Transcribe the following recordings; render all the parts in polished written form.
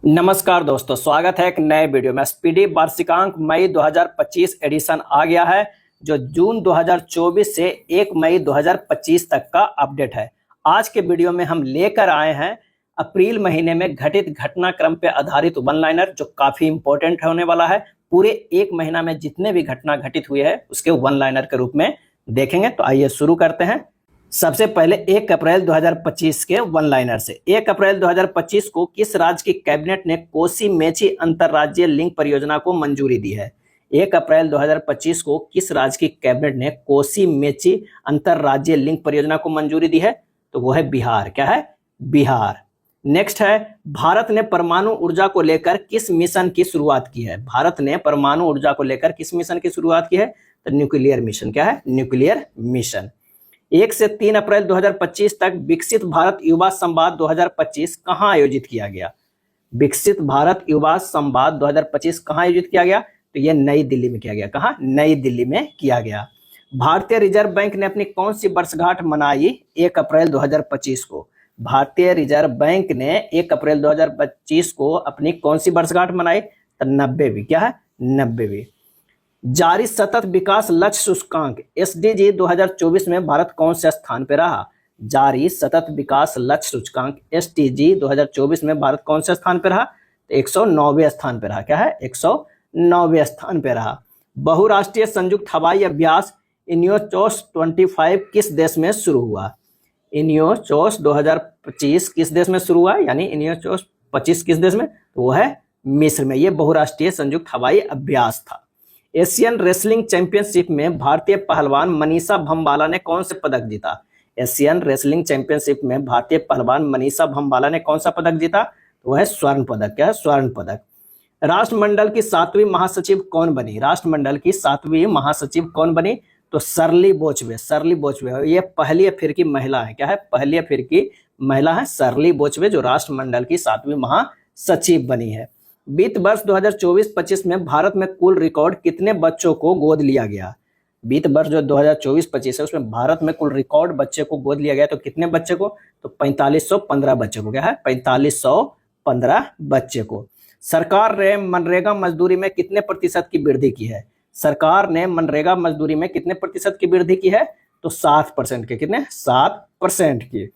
नमस्कार दोस्तों, स्वागत है एक नए वीडियो में। स्पीडी वार्षिकांक मई 2025 एडिशन आ गया है, जो जून 2024 से 1 मई 2025 तक का अपडेट है। आज के वीडियो में हम लेकर आए हैं अप्रैल महीने में घटित घटनाक्रम पे आधारित वन लाइनर, जो काफी इंपॉर्टेंट होने वाला है। पूरे एक महीना में जितने भी घटना घटित हुए हैं उसके वन लाइनर के रूप में देखेंगे। तो आइए शुरू करते हैं। सबसे पहले 1 अप्रैल 2025 के वन लाइनर से। 1 अप्रैल 2025 को किस राज्य की कैबिनेट ने कोसी मेची अंतरराज्यीय लिंक परियोजना को मंजूरी दी है? 1 अप्रैल 2025 को किस राज्य की कैबिनेट ने कोसी मेची अंतरराज्यीय लिंक परियोजना को मंजूरी दी है? तो वो है बिहार। क्या है? बिहार। नेक्स्ट है, भारत ने परमाणु ऊर्जा को लेकर किस मिशन की शुरुआत की है? भारत ने परमाणु ऊर्जा को लेकर किस मिशन की शुरुआत की है? तो न्यूक्लियर मिशन। क्या है? Nuclear mission. 1 से 3 अप्रैल 2025 तक विकसित भारत युवा संवाद 2025 कहां आयोजित किया गया? विकसित भारत युवा संवाद 2025 कहां आयोजित किया गया? तो यह नई दिल्ली में किया गया। कहां? नई दिल्ली में किया गया। भारतीय रिजर्व बैंक ने अपनी कौन सी वर्षगांठ मनाई 1 अप्रैल 2025 को? भारतीय रिजर्व बैंक ने 1 अप्रैल 2025 को अपनी कौन सी वर्षगांठ मनाई? तो 90वीं। क्या है? 90वीं। जारी सतत विकास लक्ष्य सूचकांक एसडीजी 2024 में भारत कौन से स्थान पर रहा? जारी सतत विकास लक्ष्य सूचकांक एसडीजी 2024 में भारत कौन से स्थान पर रहा? तो 109वें स्थान पर रहा। क्या है? 109वें स्थान पर रहा। बहुराष्ट्रीय संयुक्त हवाई अभ्यास इनियोचोस 25 किस देश में शुरू हुआ? इनियोचोस 2025 किस देश में शुरू हुआ? यानी इनियोचोस 25 किस देश में? तो वो है मिस्र में। यह बहुराष्ट्रीय संयुक्त हवाई अभ्यास था। एशियन रेसलिंग चैंपियनशिप में भारतीय पहलवान मनीषा भंबाला ने कौन सा पदक जीता? एशियन रेसलिंग चैंपियनशिप में भारतीय पहलवान मनीषा भंबाला ने कौन सा पदक जीता? तो है स्वर्ण पदक। क्या है? स्वर्ण पदक। राष्ट्रमंडल की 7वीं महासचिव कौन बनी? राष्ट्रमंडल की 7वीं महासचिव कौन बनी? तो सरली बोचवे। सरली बोचवे ये पहली अफ्रीकी महिला है। क्या है? पहली अफ्रीकी महिला है सरली बोचवे, जो राष्ट्रमंडल की 7वीं महासचिव बनी है। वित्त वर्ष 2024-25 में भारत में कुल रिकॉर्ड कितने बच्चों को गोद लिया गया? वित्त वर्ष जो 2024-25 है उसमें भारत में कुल रिकॉर्ड बच्चे को गोद लिया गया। तो कितने बच्चे को? तो 4515 बच्चे को। क्या है? 4515 बच्चे को। सरकार ने मनरेगा मजदूरी में कितने प्रतिशत की वृद्धि की है? सरकार ने मनरेगा मजदूरी में कितने प्रतिशत की वृद्धि की है? तो 7% के। कितने? 7% की।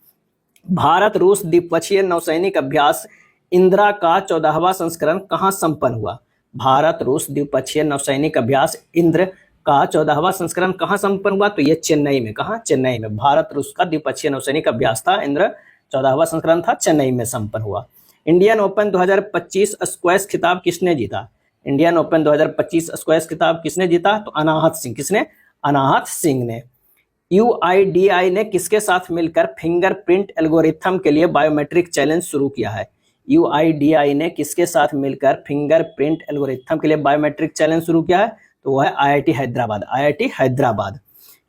भारत रूस द्विपक्षीय नौसैनिक अभ्यास इंदिरा का 14वां संस्करण कहां संपन्न हुआ? भारत रूस द्विपक्षीय नौसैनिक अभ्यास इंद्र का 14वां संस्करण कहां संपन्न हुआ? तो ये चेन्नई में। कहां? चेन्नई में। भारत रूस का द्विपक्षीय नौसैनिक अभ्यास था इंद्र, 14वां संस्करण था, चेन्नई में संपन्न हुआ। इंडियन ओपन 2025 स्क्वैश खिताब किसने जीता? इंडियन ओपन 2025 स्क्वैश खिताब किसने जीता? तो अनाहत सिंह। किसने? अनाहत सिंह ने। यूआईडीआई ने किसके साथ मिलकर फिंगरप्रिंट एल्गोरिथम के लिए बायोमेट्रिक चैलेंज शुरू किया है? यूआईडीआई ने किसके साथ मिलकर फिंगरप्रिंट एल्गोरिथम के लिए बायोमेट्रिक चैलेंज शुरू किया है? तो वो है आईआईटी हैदराबाद। आईआईटी हैदराबाद।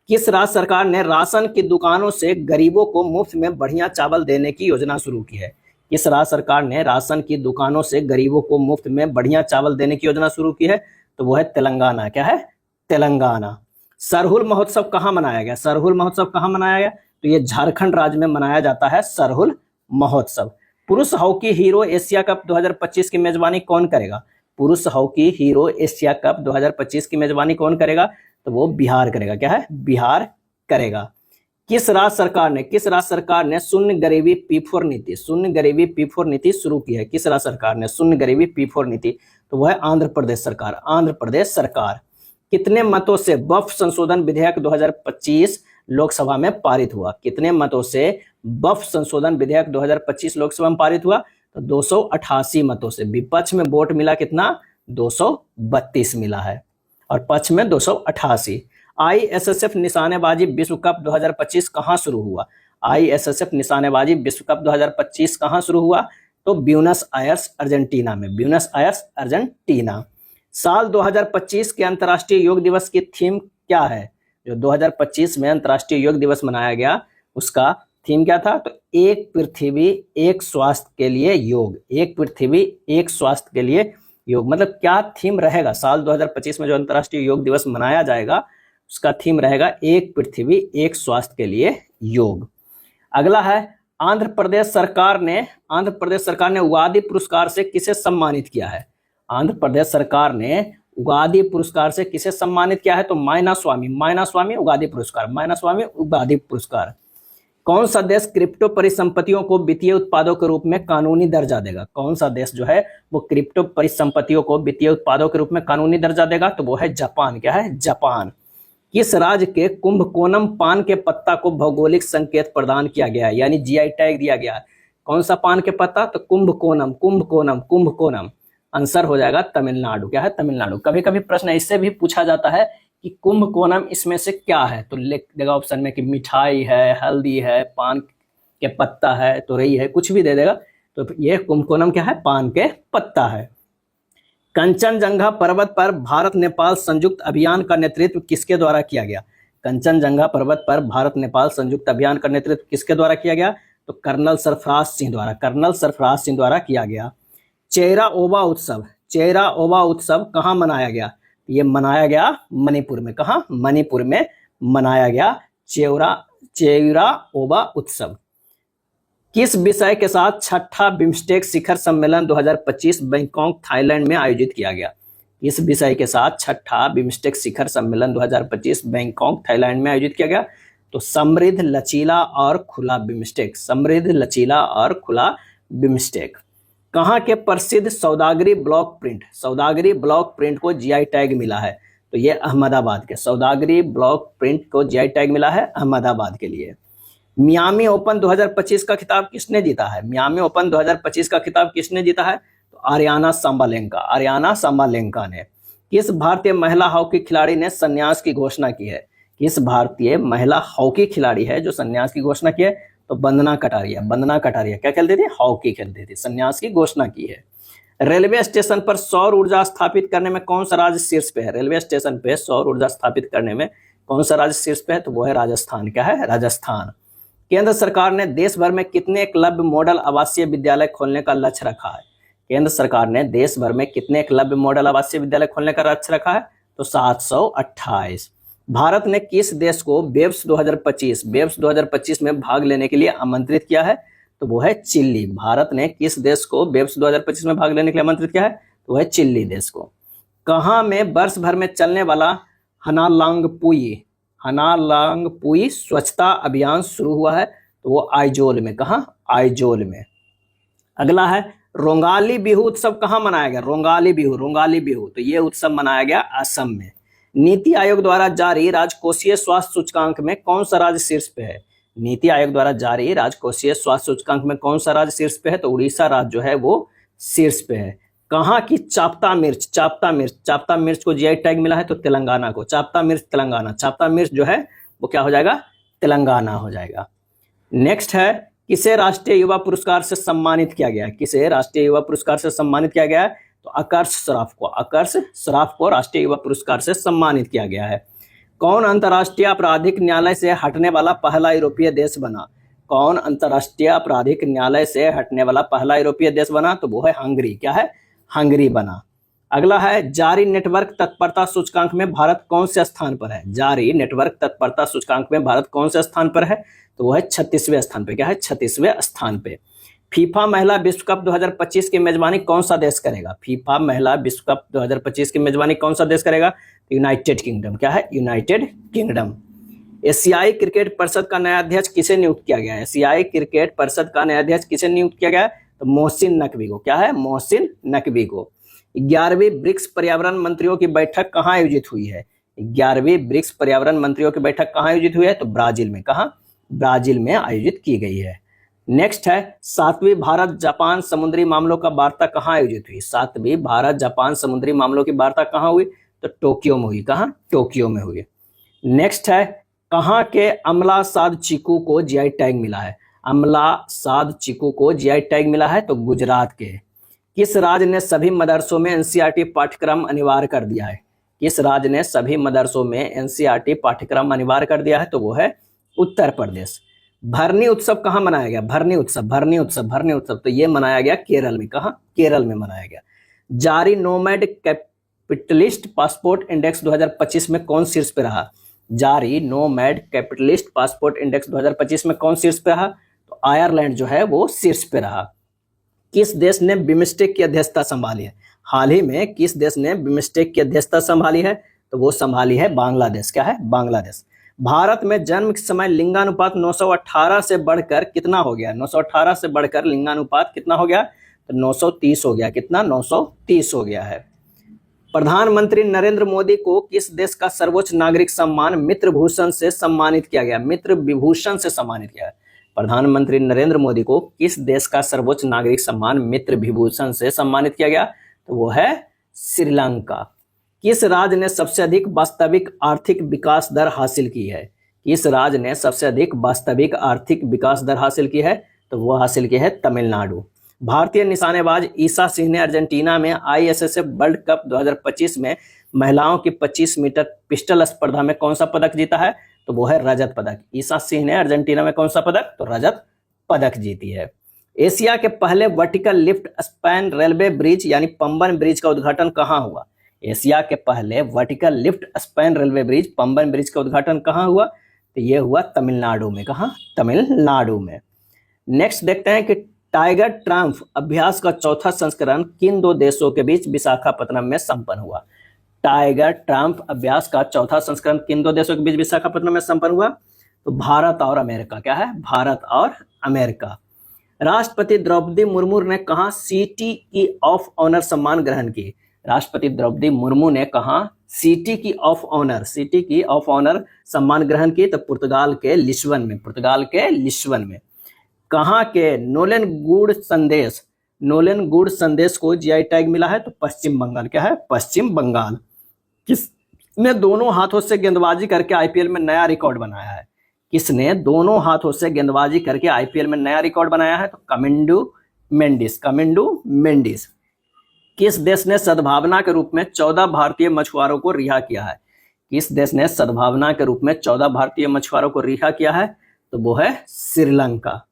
किस राज्य सरकार ने राशन की दुकानों से गरीबों को मुफ्त में बढ़िया चावल देने की योजना शुरू की है? किस राज्य सरकार ने राशन की दुकानों से गरीबों को मुफ्त में बढ़िया चावल देने की योजना शुरू की है? तो वो है तेलंगाना। क्या है? तेलंगाना। सरहुल महोत्सव कहाँ मनाया गया? सरहुल महोत्सव कहाँ मनाया गया? तो ये झारखंड राज्य में मनाया जाता है सरहुल महोत्सव। पुरुष हॉकी हीरो एशिया कप 2025 की मेजबानी कौन करेगा? पुरुष हॉकी हीरो एशिया कप 2025 की मेजबानी कौन करेगा? तो वो बिहार करेगा। क्या है? बिहार करेगा। किस राज्य सरकार ने शून्य गरीबी P4 नीति, शून्य गरीबी P4 नीति शुरू की है? किस राज्य सरकार ने शून्य गरीबी P4 नीति? तो वह है आंध्र प्रदेश सरकार। आंध्र प्रदेश सरकार। कितने मतों से वक्फ संशोधन विधेयक 2025 लोकसभा में पारित हुआ? कितने मतों से वक्फ संशोधन विधेयक 2025 लोकसभा में पारित हुआ? तो 288 मतों से। विपक्ष में वोट मिला कितना? 232 मिला है, और पक्ष में 288। आईएसएसएफ निशानेबाजी विश्व कप 2025 कहां शुरू हुआ? आईएसएसएफ निशानेबाजी विश्व कप 2025 कहां शुरू हुआ? तो ब्यूनस आयर्स अर्जेंटीना में। Buenos Aires Argentina. साल 2025 के अंतर्राष्ट्रीय योग दिवस की थीम क्या है? जो 2025 में अंतर्राष्ट्रीय योग दिवस मनाया गया उसका थीम क्या था? तो एक पृथ्वी एक स्वास्थ्य के लिए योग। एक पृथ्वी एक स्वास्थ्य के लिए योग। मतलब क्या थीम रहेगा साल 2025 में जो अंतर्राष्ट्रीय योग दिवस मनाया जाएगा? उसका थीम रहेगा एक पृथ्वी एक स्वास्थ्य के लिए योग। अगला है, आंध्र प्रदेश सरकार ने उगादी पुरस्कार से किसे सम्मानित किया है? आंध्र प्रदेश सरकार ने उगादी पुरस्कार से किसे सम्मानित किया है? तो मायना स्वामी उगादी पुरस्कार। कौन सा देश क्रिप्टो परिसंपत्तियों को वित्तीय उत्पादों के रूप में कानूनी दर्जा देगा? कौन सा देश जो है वो क्रिप्टो परिसंपत्तियों को वित्तीय उत्पादों के रूप में कानूनी दर्जा देगा? तो वो है जापान। क्या है? जापान। किस राज्य के कुंभकोनम पान के पत्ता को भौगोलिक संकेत प्रदान किया गया है, यानी जीआई टैग दिया गया है? कौन सा पान के पत्ता? तो कुंभकोनम। आंसर हो जाएगा तमिलनाडु। क्या है? तमिलनाडु। कभी कभी प्रश्न इससे भी पूछा जाता है कि कुंभकोनम इसमें से क्या है, तो लिख देगा ऑप्शन में कि मिठाई है, हल्दी है, पान के पत्ता है, तो रही है, कुछ भी दे देगा। तो ये कुंभकोनम क्या है? पान के पत्ता है। कंचनजंगा पर्वत पर भारत नेपाल संयुक्त अभियान का नेतृत्व किसके द्वारा किया गया? कंचनजंगा पर्वत पर भारत नेपाल संयुक्त अभियान का नेतृत्व किसके द्वारा किया गया? तो कर्नल सरफराज सिंह द्वारा किया गया। चेरा ओबा उत्सव कहाँ मनाया गया? ये मनाया गया मणिपुर में। कहाँ? मणिपुर में मनाया गया चेरा ओबा उत्सव। किस विषय के साथ छठा बिम्स्टेक शिखर सम्मेलन 2025 बैंकॉक थाईलैंड में आयोजित किया गया? किस विषय के साथ छठा बिम्स्टेक शिखर सम्मेलन 2025 बैंकॉक थाईलैंड में आयोजित किया गया? तो समृद्ध, लचीला और खुला बिम्स्टेक। कहाँ के प्रसिद्ध सौदागरी ब्लॉक प्रिंट को जीआई टैग मिला है? तो ये अहमदाबाद के सौदागरी ब्लॉक प्रिंट को जीआई टैग मिला है अहमदाबाद के लिए। मियामी ओपन 2025 का खिताब किसने जीता है? तो आरियाना साम्बालेंका ने। किस भारतीय महिला हॉकी खिलाड़ी ने संन्यास की घोषणा की है? किस भारतीय महिला हॉकी खिलाड़ी है जो संन्यास की घोषणा की है? तो वंदना कटारिया क्या खेलती थी? हॉकी खेलती थी, संन्यास की घोषणा की है। रेलवे स्टेशन पर सौर ऊर्जा स्थापित करने में कौन सा राज्य शीर्ष पे है? रेलवे स्टेशन पे सौर ऊर्जा स्थापित करने में कौन सा राज्य शीर्ष पे है? तो वो है राजस्थान। क्या है? राजस्थान। केंद्र सरकार ने देश भर में कितने एकलव्य मॉडल आवासीय विद्यालय खोलने का लक्ष्य रखा है? केंद्र सरकार ने देश भर में कितने एकलव्य मॉडल आवासीय विद्यालय खोलने का लक्ष्य रखा है? तो 728। भारत ने किस देश को वेब्स 2025 में भाग लेने के लिए आमंत्रित किया है? तो वो है चिली। भारत ने किस देश को वेब्स 2025 में भाग लेने के लिए आमंत्रित किया है? तो वो है चिली देश को। कहाँ में वर्ष भर में चलने वाला हनालांगपुई स्वच्छता अभियान शुरू हुआ है? तो वो आइजोल में। कहाँ? आइजोल में। अगला है रोंगाली बिहू उत्सव कहाँ मनाया गया? रोंगाली बिहू तो ये उत्सव मनाया गया असम में। नीति आयोग द्वारा जारी राजकोषीय स्वास्थ्य सूचकांक में कौन सा राज्य शीर्ष पे है? नीति आयोग द्वारा जारी राजकोषीय स्वास्थ्य सूचकांक में कौन सा राज्य शीर्ष पे है? तो उड़ीसा राज्य जो है वो शीर्ष पे है। कहाँ की चाप्ता मिर्च को जीआई टैग मिला है? तो तेलंगाना को। चाप्ता मिर्च जो है वो क्या हो जाएगा? तेलंगाना हो जाएगा। नेक्स्ट है किसे राष्ट्रीय युवा पुरस्कार से सम्मानित किया गया? तो आकर्ष सराफ को राष्ट्रीय युवा पुरस्कार से सम्मानित किया गया है। कौन अंतर्राष्ट्रीय आपराधिक न्यायालय से हटने वाला पहला यूरोपीय देश बना? तो वो है हंगरी। क्या है? हंगरी बना। अगला है जारी नेटवर्क तत्परता सूचकांक में भारत कौन से स्थान पर है? तो वो है 36वें स्थान पे। क्या है? 36वें स्थान पे। फीफा महिला विश्व कप 2025 की मेजबानी कौन सा देश करेगा? United kingdom. क्या है? United kingdom. एशियाई क्रिकेट परिषद का नया अध्यक्ष किसे नियुक्त किया गया है? तो मोहसिन नकवी को। क्या है? मोहसिन नकवी को। 11वीं ब्रिक्स पर्यावरण मंत्रियों की बैठक कहाँ आयोजित हुई है? तो ब्राजील में। कहाँ? ब्राजील में आयोजित की गई है। नेक्स्ट है 7वीं भारत जापान समुद्री मामलों का वार्ता कहाँ आयोजित हुई? तो टोक्यो में हुई। कहाँ? टोक्यो में हुई। नेक्स्ट है कहाँ के अमला साध चीकू को जीआई टैग मिला है? तो गुजरात के। किस राज्य ने सभी मदरसों में एनसीईआरटी पाठ्यक्रम अनिवार्य कर दिया है? तो वो है उत्तर प्रदेश। भरनी उत्सव कहाँ मनाया गया? भरनी उत्सव तो ये मनाया गया केरल में। कहाँ? केरल में मनाया गया। जारी नोमैड कैपिटलिस्ट पासपोर्ट इंडेक्स 2025 में कौन शीर्ष पे रहा? तो तो आयरलैंड जो है वो शीर्ष पे रहा। किस देश ने बिम्स्टेक की अध्यक्षता संभाली है? हाल ही में किस देश ने बिम्स्टेक की अध्यक्षता संभाली है? तो वो संभाली है बांग्लादेश। क्या है? बांग्लादेश। भारत में जन्म के समय लिंगानुपात 918 से बढ़कर कितना हो गया? 918 से बढ़कर लिंगानुपात कितना हो गया? तो 930 हो गया। कितना? 930 हो गया है। प्रधानमंत्री नरेंद्र मोदी को किस देश का सर्वोच्च नागरिक सम्मान मित्र भूषण से सम्मानित किया गया? मित्र विभूषण से सम्मानित किया गया। प्रधानमंत्री नरेंद्र मोदी को किस देश का सर्वोच्च नागरिक सम्मान मित्र विभूषण से सम्मानित किया गया? तो वो है श्रीलंका। किस राज्य ने सबसे अधिक वास्तविक आर्थिक विकास दर हासिल की है? किस राज्य ने सबसे अधिक वास्तविक आर्थिक विकास दर हासिल की है? तो वो हासिल की है तमिलनाडु। भारतीय निशानेबाज ईशा सिंह ने अर्जेंटीना में आईएसएसएफ वर्ल्ड कप 2025 में महिलाओं की 25 मीटर पिस्टल स्पर्धा में कौन सा पदक जीता है? तो वो है रजत पदक। ईशा सिंह ने अर्जेंटीना में कौन सा पदक? तो रजत पदक जीती है। एशिया के पहले vertical lift span railway bridge यानी पंबन ब्रिज का उद्घाटन कहाँ हुआ? एशिया के पहले vertical lift span railway bridge Pamban bridge का उद्घाटन कहाँ हुआ? तो ये हुआ तमिलनाडु में। कहाँ? तमिलनाडु में। नेक्स्ट देखते हैं कि टाइगर ट्रायम्फ अभ्यास का चौथा संस्करण किन दो देशों के बीच विशाखापत्तनम में संपन्न हुआ? टाइगर ट्रायम्फ अभ्यास का चौथा संस्करण किन दो देशों के बीच विशाखापत्तनम में संपन्न हुआ? तो भारत और अमेरिका। क्या है? भारत और अमेरिका। राष्ट्रपति द्रौपदी मुर्मू ने कहा सिटी की ऑफ ऑनर सम्मान ग्रहण की? राष्ट्रपति द्रौपदी मुर्मू ने कहा सिटी की ऑफ ऑनर सम्मान ग्रहण की? तो पुर्तगाल के लिस्बन में। पुर्तगाल के लिस्बन में। कहाँ के नोलेन गुड संदेश को जीआई टैग मिला है? तो पश्चिम बंगाल। क्या है? पश्चिम बंगाल। किसने दोनों हाथों से गेंदबाजी करके आईपीएल में नया रिकॉर्ड बनाया है? किसने दोनों हाथों से गेंदबाजी करके आईपीएल में नया रिकॉर्ड बनाया है? तो कमिंडू मेंडिस। किस देश ने सद्भावना के रूप में 14 भारतीय मछुआरों को रिहा किया है? किस देश ने सद्भावना के रूप में 14 भारतीय मछुआरों को रिहा किया है? तो वो है श्रीलंका।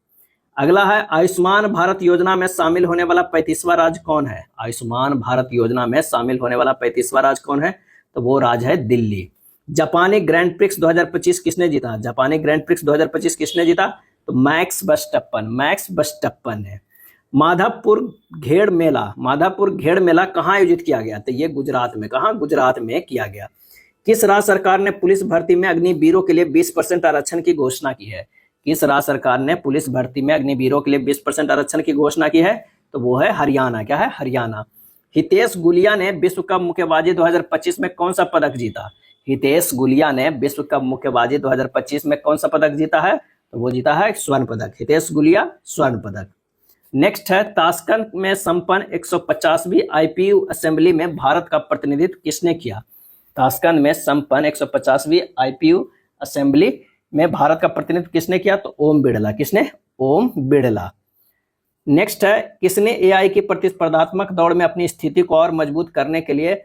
अगला है आयुष्मान भारत योजना में शामिल होने वाला 35वां राज्य कौन है? आयुष्मान भारत योजना में शामिल होने वाला 35वां राज्य कौन है? तो वो राज्य है दिल्ली। जापानी ग्रैंड प्रिक्स 2025 किसने जीता? जापानी ग्रैंड प्रिक्स 2025 किसने जीता? तो मैक्स वर्स्टप्पन ने। माधवपुर घेड़ मेला कहाँ आयोजित किया गया? तो ये गुजरात में। कहाँ? गुजरात में किया गया। किस राज्य सरकार ने पुलिस भर्ती में अग्निवीरों के लिए 20% आरक्षण की घोषणा की है? किस राज्य सरकार ने पुलिस भर्ती में अग्निवीरों के लिए 20% आरक्षण की घोषणा की है? तो वो है हरियाणा। क्या है? हरियाणा। हितेश गुलिया ने विश्व कप मुक्केबाजी 2025 में कौन सा पदक जीता? हितेश गुलिया ने विश्व कप मुक्केबाजी 2025 में कौन सा पदक जीता है? तो वो जीता है स्वर्ण पदक। हितेश गुलिया स्वर्ण पदक। नेक्स्ट है ताशकंद में संपन्न 150वीं आईपीयू असेंबली में भारत का प्रतिनिधित्व किसने किया? ताशकंद में संपन्न 150वीं आईपीयू असेंबली में भारत का प्रतिनिधित्व किसने किया? तो ओम बिड़ला। किसने? ओम बिड़ला। नेक्स्ट है किसने एआई की प्रतिस्पर्धात्मक दौड़ में अपनी स्थिति को और मजबूत करने के लिए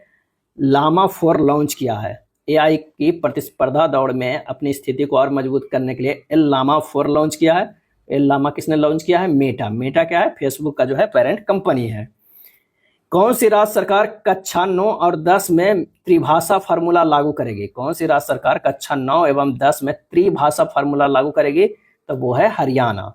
लामा 4 लॉन्च किया है? एआई की प्रतिस्पर्धा दौड़ में अपनी स्थिति को और मजबूत करने के लिए लामा 4 लॉन्च किया है। लामा किसने लॉन्च किया है? मेटा क्या है? फेसबुक का जो है पेरेंट कंपनी है। कौन सी राज्य सरकार कक्षा 9 और 10 में त्रिभाषा फार्मूला लागू करेगी? कौन सी राज्य सरकार कक्षा 9 एवं 10 में त्रिभाषा फार्मूला लागू करेगी? तो वो है हरियाणा।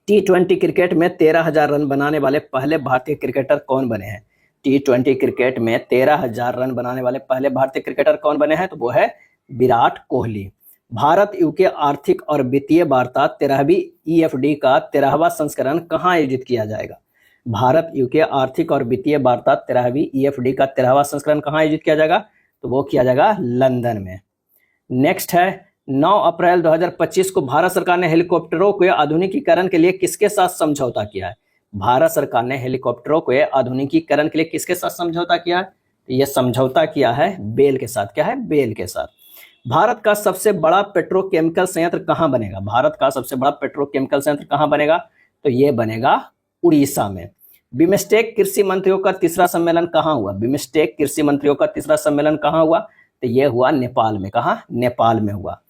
T20 क्रिकेट में 13,000 रन बनाने वाले पहले भारतीय क्रिकेटर कौन बने हैं? T20 क्रिकेट में 13,000 रन बनाने वाले पहले भारतीय क्रिकेटर कौन बने हैं? तो वो है विराट कोहली। भारत यूके आर्थिक और वित्तीय वार्ता 13वीं EFD का 13वां संस्करण कहाँ आयोजित किया जाएगा? भारत यूके आर्थिक और वित्तीय वार्ता 13वीं EFD का 13वां संस्करण कहाँ आयोजित किया जाएगा? तो वो किया जाएगा लंदन में। नेक्स्ट है 9 अप्रैल 2025 को भारत सरकार ने हेलीकॉप्टरों के आधुनिकीकरण के लिए किसके साथ समझौता किया है? भारत सरकार ने हेलीकॉप्टरों के आधुनिकीकरण के लिए किसके साथ समझौता किया है? तो ये समझौता किया है बेल के साथ। क्या है? बेल के साथ। भारत का सबसे बड़ा पेट्रोकेमिकल संयंत्र कहाँ बनेगा? भारत का सबसे बड़ा पेट्रोकेमिकल संयंत्र कहाँ बनेगा? तो ये बनेगा उड़ीसा में। बिम्स्टेक कृषि मंत्रियों का तीसरा सम्मेलन कहाँ हुआ? बिम्स्टेक कृषि मंत्रियों का तीसरा सम्मेलन कहाँ हुआ? तो ये हुआ नेपाल में। कहाँ? नेपाल में हुआ।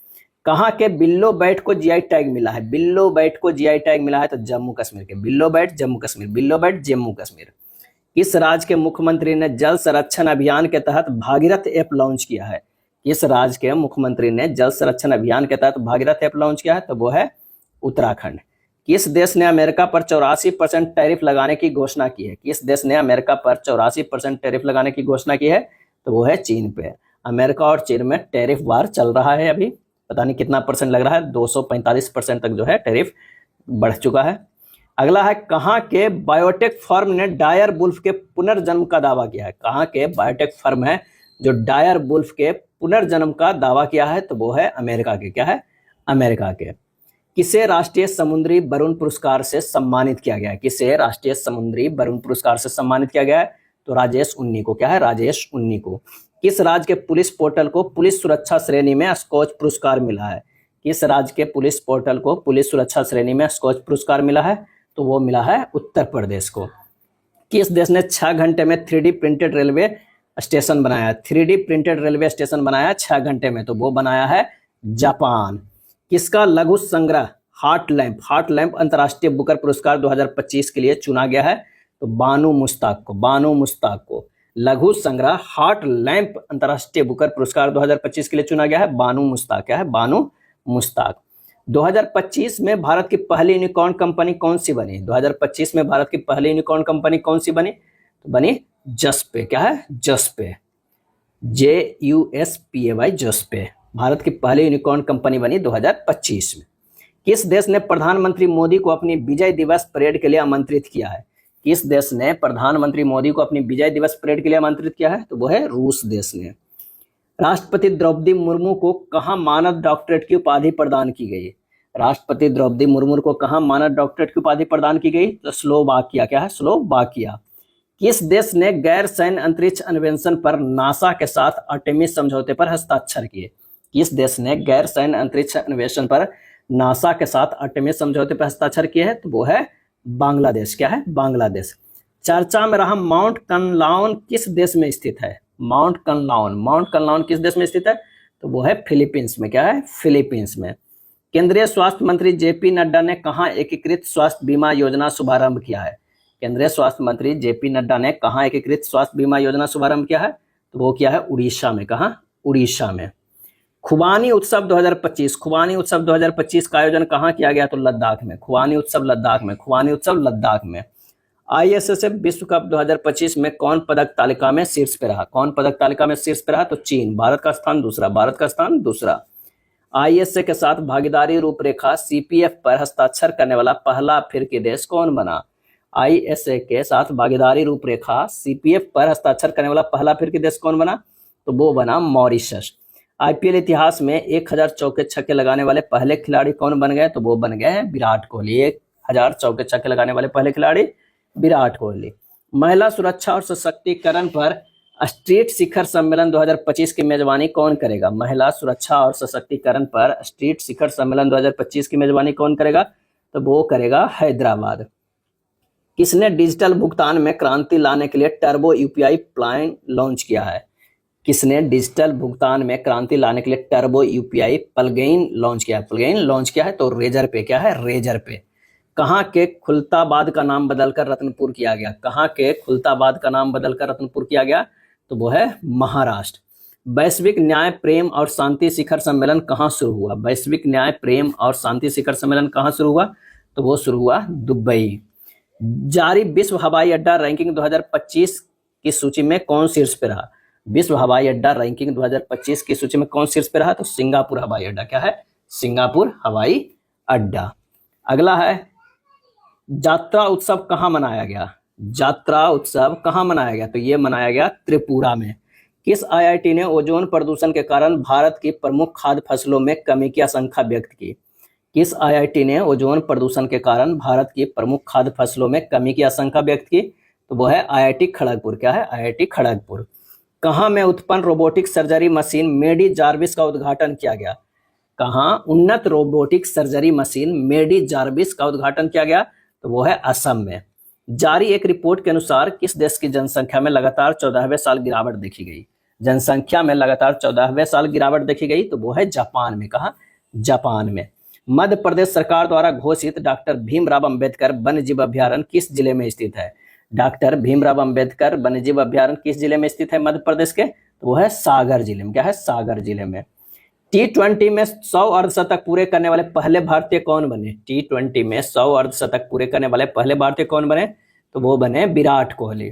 कहाँ के बिल्लो बैट को जीआई टैग मिला है? बिल्लो बैट को जीआई टैग मिला है तो जम्मू कश्मीर के। बिल्लो बैट जम्मू कश्मीर। किस राज्य के मुख्यमंत्री ने जल संरक्षण अभियान के तहत भागीरथ ऐप लॉन्च किया है? किस राज्य के मुख्यमंत्री ने जल संरक्षण अभियान के तहत भागीरथ ऐप लॉन्च किया है? तो वो है उत्तराखंड। किस देश ने अमेरिका पर 84% टैरिफ लगाने की घोषणा की है? किस देश ने अमेरिका पर 84% टैरिफ लगाने की घोषणा की है? तो वो है चीन पे। अमेरिका और चीन में टैरिफ वार चल रहा है अभी, पता नहीं कितना परसेंट लग रहा है, 245% तक जो है टैरिफ बढ़ चुका है। अगला है, कहाँ के बायोटेक फर्म ने डायर वुल्फ के पुनर्जन्म का दावा किया है? कहाँ के बायोटेक फर्म है जो डायर वुल्फ के पुनर्जन्म का दावा किया है? तो वो है अमेरिका के। क्या है? अमेरिका के। किसे राष्ट्रीय समुद्री वरुण पुरस्कार से सम्मानित किया गया है? किसे राष्ट्रीय समुद्री वरुण पुरस्कार से सम्मानित किया गया है? तो राजेश उन्नी को। क्या है? राजेश उन्नी को। किस राज्य के पुलिस पोर्टल को पुलिस सुरक्षा श्रेणी में स्कॉच पुरस्कार मिला है? किस राज्य के पुलिस पोर्टल को पुलिस सुरक्षा श्रेणी में स्कॉच पुरस्कार मिला है? तो वो मिला है उत्तर प्रदेश को। किस देश ने 6 घंटे में 3D प्रिंटेड रेलवे स्टेशन बनाया? 3D प्रिंटेड रेलवे स्टेशन बनाया 6 घंटे में, तो वो बनाया है जापान। किसका लघु संग्रह हार्ट लैंप अंतर्राष्ट्रीय बुकर पुरस्कार 2025 के लिए चुना गया है? तो बानू मुश्ताक को। लघु संग्रह हार्ट लैंप अंतर्राष्ट्रीय बुकर पुरस्कार 2025 के लिए चुना गया है बानू मुश्ताक। क्या है? बानू मुश्ताक। 2025 में भारत की पहली यूनिकॉर्न कंपनी कौन सी बनी? 2025 में भारत की पहली यूनिकॉर्न कंपनी कौन सी बनी? तो बनी जसपे। क्या है? जसपे, JUSPAY, जसपे। भारत की पहली यूनिकॉर्न कंपनी बनी 2025 में। किस देश ने प्रधानमंत्री मोदी को अपनी विजय दिवस परेड के लिए आमंत्रित किया है? किस देश ने प्रधानमंत्री मोदी को अपनी विजय दिवस परेड के लिए आमंत्रित किया है? तो वो है रूस देश ने। राष्ट्रपति द्रौपदी मुर्मू को कहाँ मानद डॉक्टरेट की उपाधि प्रदान की गई? राष्ट्रपति द्रौपदी मुर्मू को कहाँ मानद डॉक्टरेट की उपाधि प्रदान की गई? तो स्लोवाकिया। क्या है? स्लोवाकिया। किस देश ने गैर सैन्य अंतरिक्ष अन्वेषण पर नासा के साथ आर्टेमिस समझौते पर हस्ताक्षर किए? किस देश ने गैर सैन्य अंतरिक्ष अन्वेषण पर नासा के साथ आर्टेमिस समझौते पर हस्ताक्षर किए हैं? तो वो है बांग्लादेश। क्या है? बांग्लादेश। चर्चा में रहा माउंट कनलाउन किस देश में स्थित है? माउंट कनलाउन किस देश में स्थित है? तो वो है फिलीपींस में। क्या है? फिलीपींस में। केंद्रीय स्वास्थ्य मंत्री JP नड्डा ने कहाँ एकीकृत स्वास्थ्य बीमा योजना शुभारंभ किया है? केंद्रीय स्वास्थ्य मंत्री JP नड्डा ने कहाँ एकीकृत स्वास्थ्य बीमा योजना शुभारंभ किया है? तो वो क्या है? उड़ीसा में। कहाँ? उड़ीसा में। खुबानी उत्सव 2025 का आयोजन कहाँ किया गया? तो लद्दाख में। खुबानी उत्सव लद्दाख में। ISSF विश्व कप 2025 में कौन पदक तालिका में शीर्ष पे रहा? तो चीन। भारत का स्थान दूसरा। ISA के साथ भागीदारी रूपरेखा CPF पर हस्ताक्षर करने वाला पहला अफ्रीकी देश कौन बना? ISA के साथ भागीदारी रूपरेखा CPF पर हस्ताक्षर करने वाला पहला अफ्रीकी देश कौन बना? तो वो बना मॉरिशस। IPL इतिहास में 1000 चौके छक्के लगाने वाले पहले खिलाड़ी कौन बन गए? तो वो बन गए हैं विराट कोहली। 1000 चौके छक्के लगाने वाले पहले खिलाड़ी विराट कोहली। महिला सुरक्षा और सशक्तिकरण पर स्ट्रीट शिखर सम्मेलन 2025 की मेजबानी कौन करेगा? महिला सुरक्षा और सशक्तिकरण पर स्ट्रीट शिखर सम्मेलन 2025 की मेजबानी कौन करेगा? तो वो करेगा हैदराबाद। किसने डिजिटल भुगतान में क्रांति लाने के लिए टर्बो UPI प्लान लॉन्च किया है? किसने डिजिटल भुगतान में क्रांति लाने के लिए टर्बो UPI प्लगइन लॉन्च किया है? तो रेजर पे। क्या है? रेजर पे। कहाँ के खुलताबाद का नाम बदलकर रत्नपुर किया गया? तो वो है महाराष्ट्र। वैश्विक न्याय प्रेम और शांति शिखर सम्मेलन कहाँ शुरू हुआ? तो वो शुरू हुआ दुबई। जारी विश्व हवाई अड्डा रैंकिंग 2025 की सूची में कौन शीर्ष पे रहा? विश्व हवाई अड्डा रैंकिंग 2025 की सूची में कौन शीर्ष पे रहा? तो सिंगापुर हवाई अड्डा। क्या है? सिंगापुर हवाई अड्डा। अगला है, यात्रा उत्सव कहाँ मनाया गया? तो ये मनाया गया त्रिपुरा में। किस IIT ने ओजोन प्रदूषण के कारण भारत की प्रमुख खाद्य फसलों में कमी की आशंका व्यक्त की? तो वो है IIT खड़गपुर। क्या है? IIT खड़गपुर। कहाँ में उत्पन्न रोबोटिक सर्जरी मशीन मेडी जार्विस का उद्घाटन किया गया? उन्नत रोबोटिक सर्जरी मशीन मेडी जार्विस का उद्घाटन किया गया? तो वो है असम में। जारी एक रिपोर्ट के अनुसार किस देश की जनसंख्या में लगातार 14वें साल गिरावट देखी गई? तो वो है जापान में। कहा? जापान में। मध्य प्रदेश सरकार द्वारा घोषित डॉक्टर भीमराव अंबेडकर वन्यजीव अभ्यारण्य किस जिले में स्थित है? मध्य प्रदेश के? तो वो है सागर जिले में। क्या है? सागर जिले में। T20 में 100 अर्धशतक पूरे करने वाले पहले भारतीय कौन बने? T20 में 100 अर्धशतक पूरे करने वाले पहले भारतीय कौन बने? तो वो बने विराट कोहली।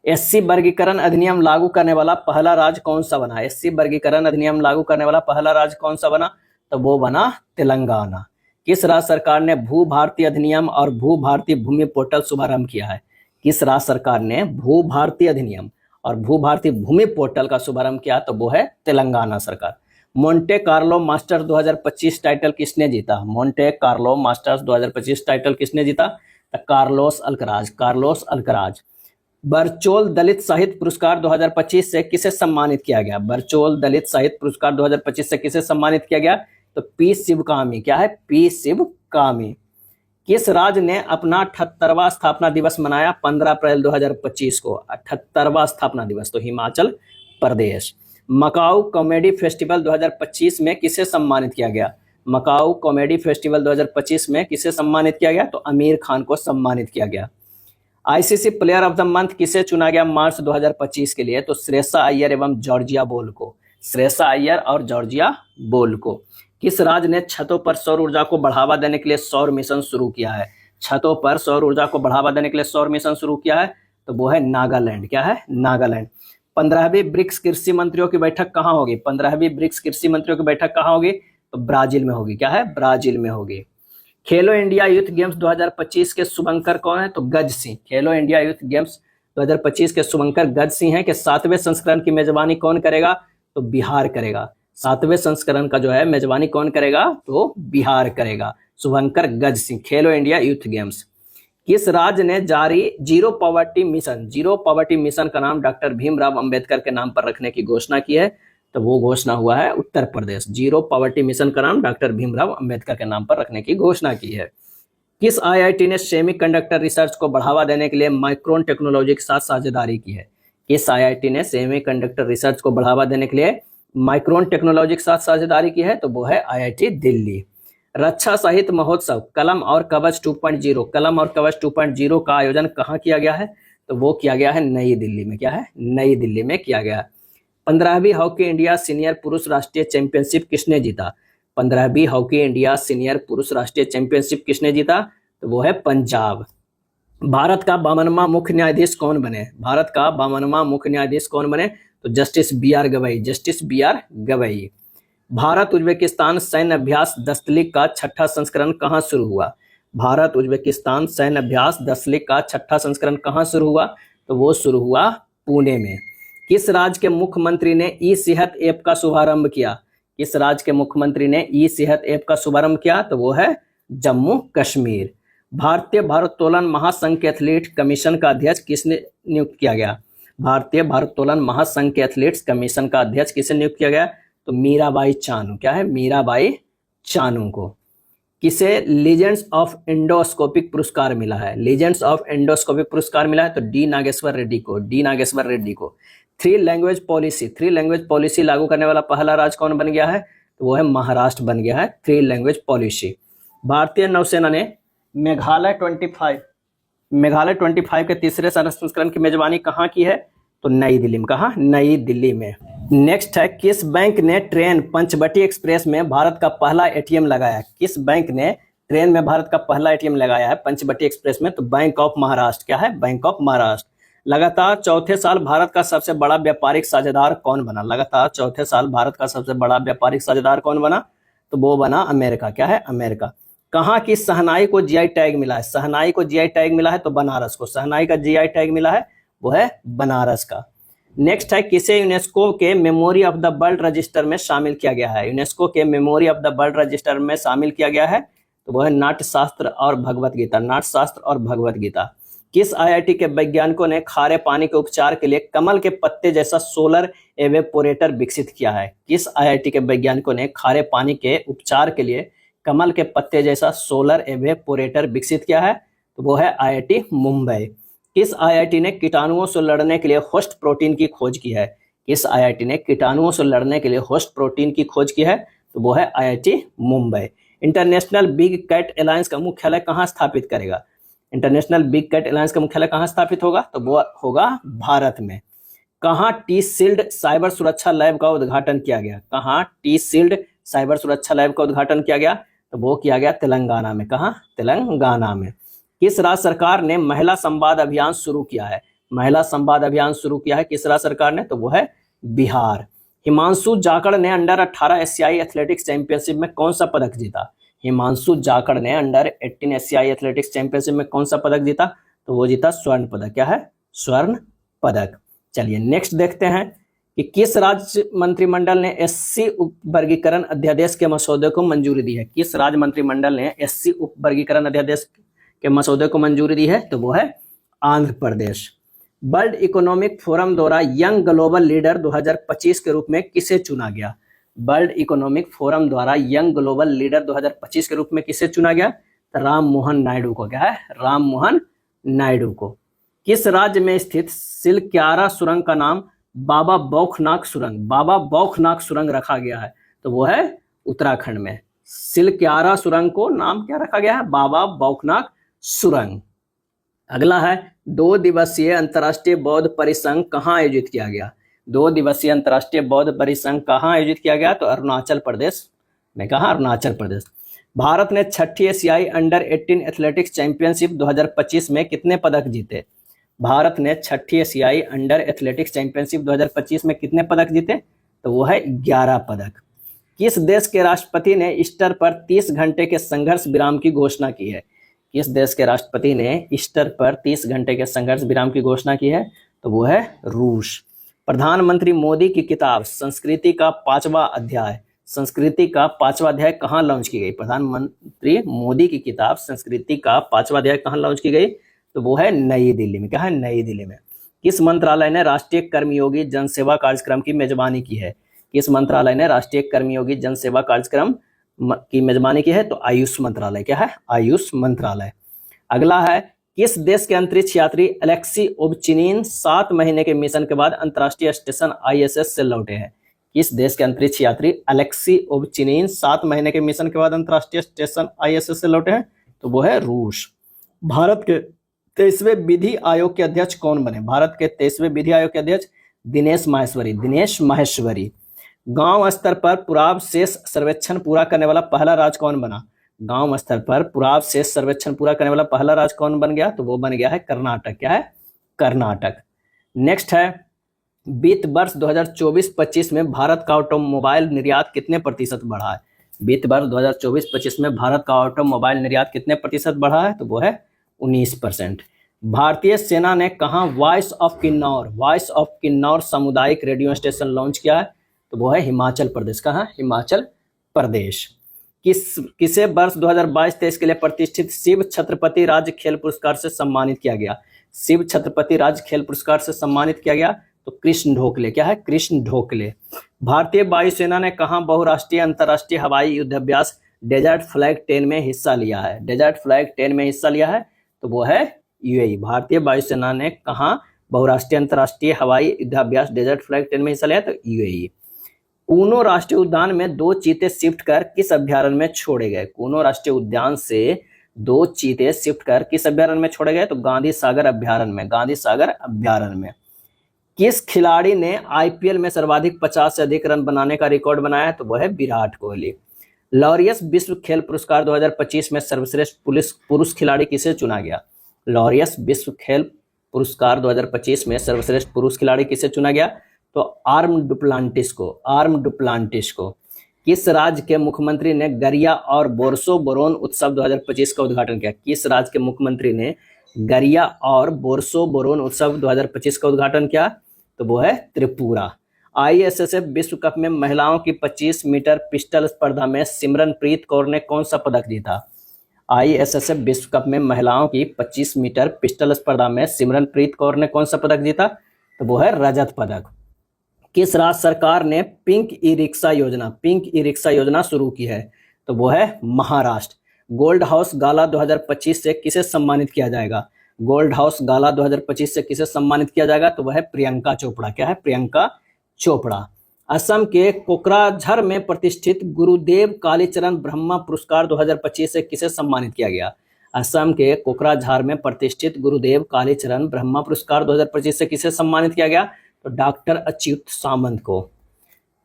एससी वर्गीकरण अधिनियम लागू करने वाला पहला राज्य कौन सा बना? एससी वर्गीकरण अधिनियम लागू करने वाला पहला राज्य कौन सा बना? तो वो बना तेलंगाना। किस राज्य सरकार ने भू भारती अधिनियम और भू भारती भूमि पोर्टल शुभारंभ किया है? किस राज्य सरकार ने भू भारती अधिनियम और भू भारती भूमि पोर्टल का शुभारंभ किया? तो वो है तेलंगाना सरकार। मोंटे कार्लो मास्टर्स 2025 टाइटल किसने जीता? मोंटे कार्लो मास्टर्स 2025 टाइटल किसने जीता? तो कार्लोस अल्कराज। Carlos Alcaraz. बरचोल दलित साहित्य पुरस्कार 2025 से किसे सम्मानित किया गया? बरचोल दलित साहित्य पुरस्कार 2025 से किसे सम्मानित किया गया? तो पी शिवकामी। क्या है? पी शिवकामी। किस राज्य ने अपना 78वां स्थापना दिवस मनाया 15 अप्रैल 2025 को? 78वां स्थापना दिवस। तो हिमाचल प्रदेश। मकाऊ कॉमेडी फेस्टिवल 2025 में किसे सम्मानित किया गया? मकाऊ कॉमेडी फेस्टिवल 2025 में किसे सम्मानित किया गया? तो आमिर खान को सम्मानित किया गया। ICC player of the month किसे चुना गया मार्च 2025 के लिए? तो श्रेयसा अय्यर एवं जॉर्जिया बोल को। श्रेयसा अय्यर और जॉर्जिया बोल को। किस राज्य ने छतों पर सौर ऊर्जा को बढ़ावा देने के लिए सौर मिशन शुरू किया है? छतों पर सौर ऊर्जा को बढ़ावा देने के लिए सौर मिशन शुरू किया है? तो वो है नागालैंड। क्या है? नागालैंड। 15वीं ब्रिक्स कृषि मंत्रियों की बैठक कहाँ होगी? 15वीं ब्रिक्स कृषि मंत्रियों की बैठक कहाँ होगी? तो ब्राजील में होगी। क्या है? ब्राजील में होगी। खेलो इंडिया यूथ गेम्स 2025 के शुभंकर कौन है? तो गज सिंह। खेलो इंडिया यूथ गेम्स 2025 के शुभंकर गज सिंह है। कि 7वें संस्करण की मेजबानी कौन करेगा? तो बिहार करेगा। 7वें संस्करण का जो है मेजबानी कौन करेगा? तो बिहार करेगा। शुभंकर गज सिंह। खेलो इंडिया यूथ गेम्स। किस राज्य ने जारी zero poverty mission, zero poverty mission का नाम डॉक्टर भीमराव अंबेडकर के नाम पर रखने की घोषणा की है? तो वो घोषणा हुआ है Uttar Pradesh. Zero poverty mission का नाम डॉक्टर भीमराव अंबेडकर के नाम पर रखने की घोषणा की है। किस आईआईटी ने सेमीकंडक्टर रिसर्च को बढ़ावा देने के लिए माइक्रोन टेक्नोलॉजी के साथ साझेदारी की है? किस आईआईटी ने सेमीकंडक्टर रिसर्च को बढ़ावा देने के लिए माइक्रोन टेक्नोलॉजी के साथ साझेदारी की है? तो वो है आईआईटी दिल्ली। रक्षा साहित्य महोत्सव कलम और कवच 2.0, कलम और कवच 2.0 का आयोजन कहाँ किया गया है? तो वो किया गया है नई दिल्ली में। क्या है? नई दिल्ली में किया गया। 15वीं हॉकी इंडिया सीनियर पुरुष राष्ट्रीय चैंपियनशिप किसने जीता? 15वीं हॉकी इंडिया सीनियर पुरुष राष्ट्रीय चैंपियनशिप किसने जीता? तो वो है पंजाब। भारत का 52वां मुख्य न्यायाधीश कौन बने? भारत का 52वां मुख्य न्यायाधीश कौन बने? तो justice B R Gavai. Justice B R Gavai. Bharat Uzbekistan सैन्य अभ्यास 10 लीग का 6ठा संस्करण कहाँ शुरू हुआ? भारत उज्बेकिस्तान सैन्य अभ्यास 10 लीग का 6ठा संस्करण कहाँ शुरू हुआ? तो वो शुरू हुआ पुणे में। किस राज्य के मुख्यमंत्री ने ई सेहत ऐप का शुभारंभ किया? किस राज्य के मुख्यमंत्री ने ई सेहत ऐप का शुभारंभ किया? तो वो है जम्मू कश्मीर। भारतीय भारोत्तोलन महासंघ के एथलीट कमीशन का अध्यक्ष किसने नियुक्त किया गया? भारतीय भारोत्तोलन महासंघ के एथलीट्स कमीशन का अध्यक्ष किसे नियुक्त किया गया? तो मीराबाई चानू। क्या है? मीराबाई चानू को। किसे लीजेंड्स ऑफ एंडोस्कोपिक पुरस्कार मिला है? लीजेंड्स ऑफ एंडोस्कोपिक पुरस्कार मिला है तो डी नागेश्वर रेड्डी को। डी नागेश्वर रेड्डी को। 3 लैंग्वेज पॉलिसी, 3 लैंग्वेज पॉलिसी लागू करने वाला पहला राज्य कौन बन गया है? तो वो है महाराष्ट्र बन गया है 3 लैंग्वेज पॉलिसी। भारतीय नौसेना ने मेघालय 25 के तीसरे संस्करण की मेजबानी कहाँ की है? तो नई दिल्ली में। कहाँ? नई दिल्ली में। नेक्स्ट है, किस बैंक ने ट्रेन पंचवटी एक्सप्रेस में भारत का पहला एटीएम लगाया? किस बैंक ने ट्रेन में भारत का पहला एटीएम लगाया है पंचवटी एक्सप्रेस में? तो बैंक ऑफ महाराष्ट्र। क्या है? Bank of Maharashtra. लगातार चौथे साल भारत का सबसे बड़ा व्यापारिक साझेदार कौन बना? लगातार चौथे साल भारत का सबसे बड़ा व्यापारिक साझेदार कौन बना? तो वो बना अमेरिका। क्या है? अमेरिका। कहाँ की शहनाई को जीआई टैग मिला है? शहनाई को जीआई टैग मिला है तो बनारस को। शहनाई का जीआई टैग मिला है वो है बनारस का। नेक्स्ट है, किसे यूनेस्को के memory of the world register में शामिल किया गया है? यूनेस्को के memory of the world register में शामिल किया गया है तो वो है नाट्यशास्त्र और भगवत गीता। नाट्यशास्त्र और भगवत गीता। किस आईआईटी के वैज्ञानिकों ने खारे पानी के उपचार के लिए कमल के पत्ते जैसा सोलर एवेपोरेटर विकसित किया है? किस आईआईटी के वैज्ञानिकों ने खारे पानी के उपचार के लिए कमल के पत्ते जैसा सोलर एवेपोरेटर विकसित किया है? तो वो है आईआईटी मुंबई। किस आईआईटी ने कीटाणुओं से लड़ने के लिए होस्ट प्रोटीन की खोज की है? किस आईआईटी ने कीटाणुओं से लड़ने के लिए होस्ट प्रोटीन की खोज की है? तो वो है IIT Mumbai. International big cat alliance का मुख्यालय कहाँ स्थापित करेगा? इंटरनेशनल बिग कैट अलायंस का मुख्यालय कहाँ स्थापित होगा? तो वो होगा भारत में। कहाँ टी शील्ड साइबर सुरक्षा लैब का उद्घाटन किया गया? कहाँ टी शील्ड साइबर सुरक्षा लैब का उद्घाटन किया गया? तो वो किया गया तेलंगाना में। कहाँ? तेलंगाना में। किस राज्य सरकार ने महिला संवाद अभियान शुरू किया है? महिला संवाद अभियान शुरू किया है किस राज्य सरकार ने? तो वो है बिहार। हिमांशु जाखड़ ने अंडर 18 एशियाई एथलेटिक्स चैंपियनशिप में कौन सा पदक जीता? हिमांशु जाखड़ ने अंडर 18 एशियाई एथलेटिक्स चैंपियनशिप में कौन सा पदक जीता? तो वो जीता स्वर्ण पदक। क्या है? स्वर्ण पदक। चलिए नेक्स्ट देखते हैं कि किस राज्य मंत्रिमंडल ने एससी उप वर्गीकरण अध्यादेश के मसौदे को मंजूरी दी है? किस राज्य मंत्रिमंडल ने एससी उप वर्गीकरण अध्यादेश के मसौदे को मंजूरी दी है? तो वो है Andhra Pradesh. World economic forum द्वारा यंग ग्लोबल लीडर 2025 के रूप में किसे चुना गया? वर्ल्ड इकोनॉमिक फोरम द्वारा यंग ग्लोबल लीडर 2025 के रूप में किसे चुना गया? तो राम मोहन नायडू को। क्या है? राम मोहन नायडू को। किस राज्य में स्थित सिलक्यारा सुरंग का नाम बाबा बौखनाक सुरंग, बाबा बौखनाक सुरंग रखा गया है? तो वो है उत्तराखंड में। सिलक्यारा सुरंग को नाम क्या रखा गया है? बाबा बौखनाक सुरंग। अगला है 2 दिवसीय अंतर्राष्ट्रीय बौद्ध परिसंघ कहाँ आयोजित किया गया? 2 दिवसीय अंतर्राष्ट्रीय बौद्ध परिसंघ कहाँ आयोजित किया गया? तो अरुणाचल प्रदेश में। कहा? अरुणाचल प्रदेश। भारत ने 6ठी एशियाई अंडर 18 एथलेटिक्स चैंपियनशिप 2025 में कितने पदक जीते? भारत ने 6ठी एशियाई अंडर एथलेटिक्स चैंपियनशिप 2025 में कितने पदक जीते? तो वो है 11 पदक। किस देश के राष्ट्रपति ने ईस्टर पर 30 घंटे के संघर्ष विराम की घोषणा की है? किस देश के राष्ट्रपति ने ईस्टर पर 30 घंटे के संघर्ष विराम की घोषणा की है? तो वो है रूस। प्रधानमंत्री मोदी की किताब संस्कृति का 5वां अध्याय, संस्कृति का 5वां अध्याय कहाँ लॉन्च की गई? प्रधानमंत्री मोदी की किताब संस्कृति का 5वां अध्याय कहाँ लॉन्च की गई? तो वो है नई दिल्ली में। क्या है? नई दिल्ली में। किस मंत्रालय ने राष्ट्रीय कर्मयोगी जनसेवा कार्यक्रम की मेजबानी की है? किस मंत्रालय ने राष्ट्रीय कर्मयोगी जनसेवा कार्यक्रम की मेजबानी की है? तो आयुष मंत्रालय। क्या है? आयुष मंत्रालय। अगला है किस देश के अंतरिक्ष यात्री अलेक्सी ओवचिनिन 7 महीने के मिशन के बाद अंतर्राष्ट्रीय स्टेशन आईएसएस से लौटे हैं? किस देश के अंतरिक्ष यात्री अलेक्सी ओवचिनिन 7 महीने के मिशन के बाद अंतर्राष्ट्रीय स्टेशन आईएसएस से लौटे हैं? तो वो है रूस। भारत के 23वें विधि आयोग के अध्यक्ष कौन बने? भारत के 23वें विधि आयोग के अध्यक्ष दिनेश माहेश्वरी। दिनेश माहेश्वरी। गांव स्तर पर पुरावशेष सर्वेक्षण पूरा करने वाला पहला राज्य कौन बना? गांव स्तर पर पुरावशेष सर्वेक्षण पूरा करने वाला पहला राज्य कौन बन गया? तो वो बन गया है कर्नाटक। क्या है? कर्नाटक। नेक्स्ट है वित्त वर्ष 2024-25 में भारत का ऑटोमोबाइल निर्यात कितने प्रतिशत बढ़ा है? वित्त वर्ष 2024-25 में भारत का ऑटोमोबाइल निर्यात कितने प्रतिशत बढ़ा है? तो वो है 19%। भारतीय सेना ने कहाँ वॉइस ऑफ किन्नौर सामुदायिक रेडियो स्टेशन लॉन्च किया है? तो वो है हिमाचल प्रदेश। कहाँ? हिमाचल प्रदेश। किसे वर्ष 2022-23 के लिए प्रतिष्ठित शिव छत्रपति राज्य खेल पुरस्कार से सम्मानित किया गया? शिव छत्रपति राज्य खेल पुरस्कार से सम्मानित किया गया तो कृष्ण ढोकले। क्या है? कृष्ण ढोकले। भारतीय वायुसेना ने कहाँ बहुराष्ट्रीय अंतर्राष्ट्रीय हवाई युद्धाभ्यास डेजर्ट फ्लैग 10 में हिस्सा लिया है? डेजर्ट फ्लैग 10 में हिस्सा लिया है तो वो है यूएई। भारतीय वायुसेना ने कहाँ बहुराष्ट्रीय अंतर्राष्ट्रीय हवाई युद्धाभ्यास डेजर्ट फ्लैग 10 में हिस्सा लिया? तो यूएई। कूनो राष्ट्रीय उद्यान में 2 चीते शिफ्ट कर किस अभ्यारण्य में छोड़े गए? कूनो राष्ट्रीय उद्यान से 2 चीते शिफ्ट कर किस अभ्यारण्य में छोड़े गए? तो गांधी सागर अभ्यारण्य में। गांधी सागर अभ्यारण्य में। किस खिलाड़ी ने आईपीएल में सर्वाधिक 50 से अधिक रन बनाने का रिकॉर्ड बनाया है? तो वह है विराट कोहली। लॉरियस विश्व खेल पुरस्कार 2025 में सर्वश्रेष्ठ पुरुष खिलाड़ी किसे चुना गया? लॉरियस विश्व खेल पुरस्कार 2025 में सर्वश्रेष्ठ पुरुष खिलाड़ी किसे चुना गया? तो आर्म डुप्लांटिस को। किस राज्य के मुख्यमंत्री ने गरिया और बोरसो बोरोन उत्सव 2025 का उद्घाटन किया? किस राज्य के मुख्यमंत्री ने गरिया और बोरसो बोरोन उत्सव 2025 का उद्घाटन किया? तो वो है त्रिपुरा। आईएसएसएफ विश्व कप में महिलाओं की 25 मीटर पिस्टल स्पर्धा में सिमरनप्रीत कौर ने कौन सा पदक जीता? आईएसएसएफ विश्व कप में महिलाओं की 25 मीटर पिस्टल स्पर्धा में सिमरनप्रीत कौर ने कौन सा पदक जीता? तो वो है रजत पदक। किस राज्य सरकार ने पिंक ई रिक्शा योजना शुरू की है? तो वो है महाराष्ट्र। गोल्ड हाउस गाला 2025 से किसे सम्मानित किया जाएगा? गोल्ड हाउस गाला 2025 से किसे सम्मानित किया जाएगा? तो वह है प्रियंका चोपड़ा। क्या है? प्रियंका चोपड़ा। असम के कोकराझार में प्रतिष्ठित गुरुदेव कालीचरण ब्रह्मा पुरस्कार 2025 से किसे सम्मानित किया गया? असम के कोकराझार में प्रतिष्ठित गुरुदेव कालीचरण ब्रह्मा पुरस्कार 2025 से किसे सम्मानित किया गया? तो डॉक्टर अच्युत सामंत को।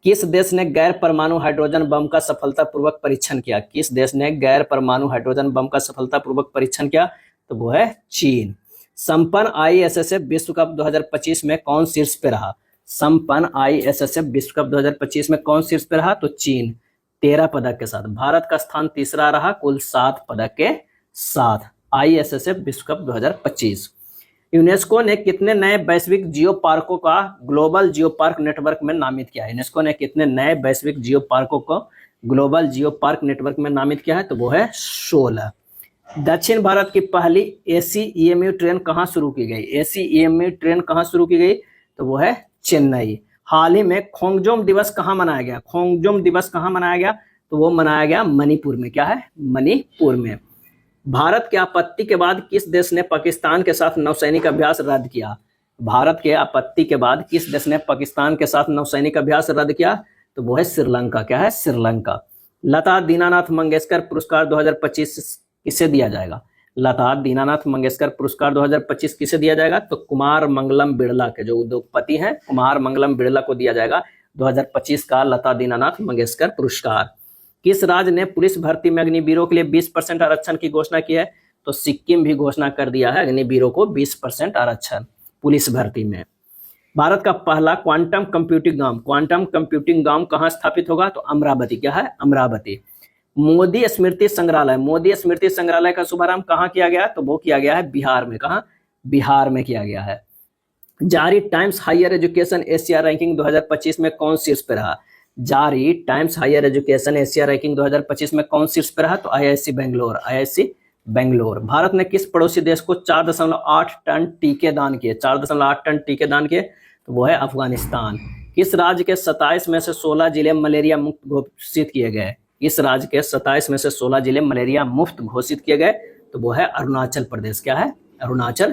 किस देश ने गैर परमाणु हाइड्रोजन बम का सफलतापूर्वक परीक्षण किया? किस देश ने गैर परमाणु हाइड्रोजन बम का सफलतापूर्वक परीक्षण किया? तो वो है चीन। संपन्न ISSF विश्व कप 2025 में कौन शीर्ष पे रहा? संपन्न ISSF विश्व कप 2025 में कौन शीर्ष पे रहा? तो चीन 13 पदक के साथ। भारत का स्थान तीसरा रहा कुल 7 पदक के साथ ISSF विश्व कप 2025। यूनेस्को ने कितने नए वैश्विक जियो पार्कों का ग्लोबल जियो पार्क नेटवर्क में नामित किया है? यूनेस्को ने कितने नए वैश्विक जियो पार्कों को ग्लोबल जियो पार्क नेटवर्क में नामित किया है? तो वो है 16। दक्षिण भारत की पहली ACEMU ट्रेन कहाँ शुरू की गई? ACEMU ट्रेन कहाँ शुरू की गई? तो वो है चेन्नई। हाल ही में खोंगजोम दिवस कहाँ मनाया गया? खोंगजोम दिवस कहाँ मनाया गया? तो वो मनाया गया मणिपुर में। क्या है? मणिपुर में। भारत के आपत्ति के बाद किस देश ने पाकिस्तान के साथ नौसैनिक अभ्यास रद्द किया? भारत के आपत्ति के बाद किस देश ने पाकिस्तान के साथ नौसैनिक अभ्यास रद्द किया? तो वो है श्रीलंका। क्या है? श्रीलंका। लता दीनानाथ मंगेशकर पुरस्कार 2025 किसे दिया जाएगा? लता दीनानाथ मंगेशकर पुरस्कार 2025 किसे दिया जाएगा? तो कुमार मंगलम बिड़ला के, जो उद्योगपति हैं कुमार मंगलम बिड़ला को दिया जाएगा 2025 का लता दीनानाथ मंगेशकर पुरस्कार। किस राज्य ने पुलिस भर्ती में अग्निवीरों के लिए 20% आरक्षण की घोषणा की है? तो सिक्किम भी घोषणा कर दिया है अग्निवीरों को 20% आरक्षण पुलिस भर्ती में। भारत का पहला क्वांटम कंप्यूटिंग गांव कहाँ स्थापित होगा? तो अमरावती। क्या है? अमरावती। मोदी स्मृति संग्रहालय का शुभारंभ कहाँ किया गया? तो वो किया गया है बिहार में। कहाँ? बिहार में किया गया है। जारी Times higher education Asia ranking 2025 में कौन शीर्ष पे रहा? जारी Times higher education Asia ranking 2025 में कौन शीर्ष पे रहा? तो IISc बेंगलोर। भारत ने किस पड़ोसी देश को 4.8 टन टीके दान किए? 4.8 टन टीके दान किए, तो वो है अफगानिस्तान। किस राज्य के 27 में से 16 जिले मलेरिया मुक्त घोषित किए गए? इस राज्य के 27 में से 16 जिले मलेरिया मुक्त घोषित किए गए, तो वो है अरुणाचल प्रदेश। क्या है? अरुणाचल